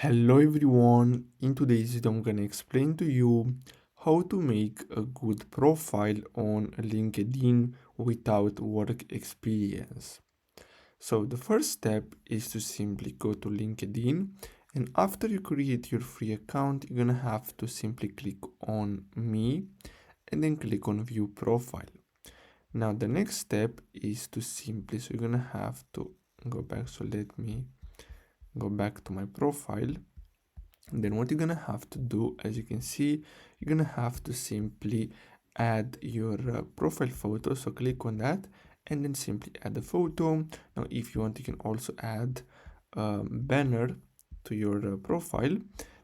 Hello everyone, in today's video I'm gonna explain to you how to make a good profile on LinkedIn without work experience. So the first step is to simply go to LinkedIn, and after you create your free account, you're gonna have to simply click on me and then click on view profile. Now the next step is to simply, so you're gonna have to go back, so let me go back to my profile. And then what you're gonna have to do, as you can see, you're gonna have to simply add your profile photo. So click on that and then simply add a photo. Now if you want, you can also add a banner to your profile.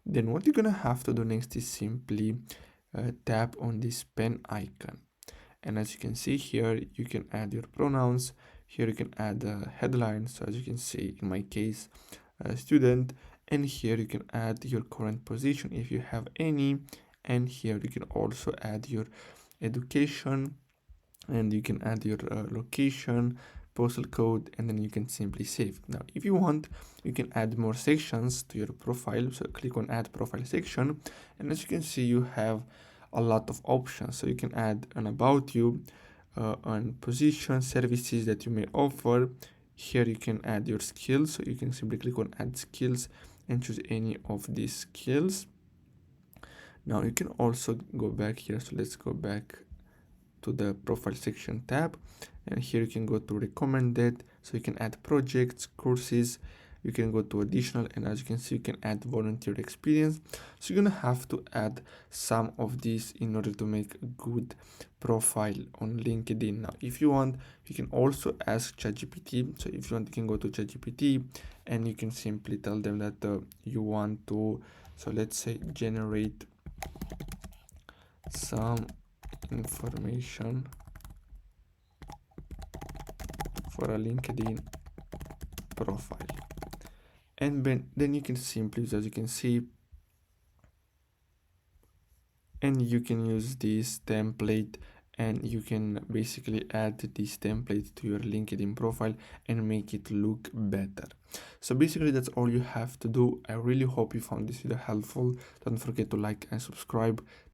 Then what you're gonna have to do next is simply tap on this pen icon. And as you can see here, you can add your pronouns. Here you can add a headline. So as you can see, in my case, student. And here you can add your current position if you have any. And here you can also add your education, and you can add your location, postal code, and then you can simply save. Now if you want, you can add more sections to your profile. So click on add profile section, and as you can see, you have a lot of options. So you can add an about you, on position, services that you may offer. Here you can add your skills, so you can simply click on add skills and choose any of these skills. Now you can also go back here, so let's go back to the profile section tab, and here you can go to recommended, so you can add projects, courses. You can go to additional, and as you can see, you can add volunteer experience. So you're gonna have to add some of these in order to make a good profile on LinkedIn. Now if you want, you can also ask ChatGPT. So if you want, you can go to ChatGPT and you can simply tell them that you want to, so let's say, generate some information for a LinkedIn profile. And then you can simply, as you can see, and you can use this template, and you can basically add this template to your LinkedIn profile and make it look better. So basically that's all you have to do. I really hope you found this video helpful. Don't forget to like and subscribe.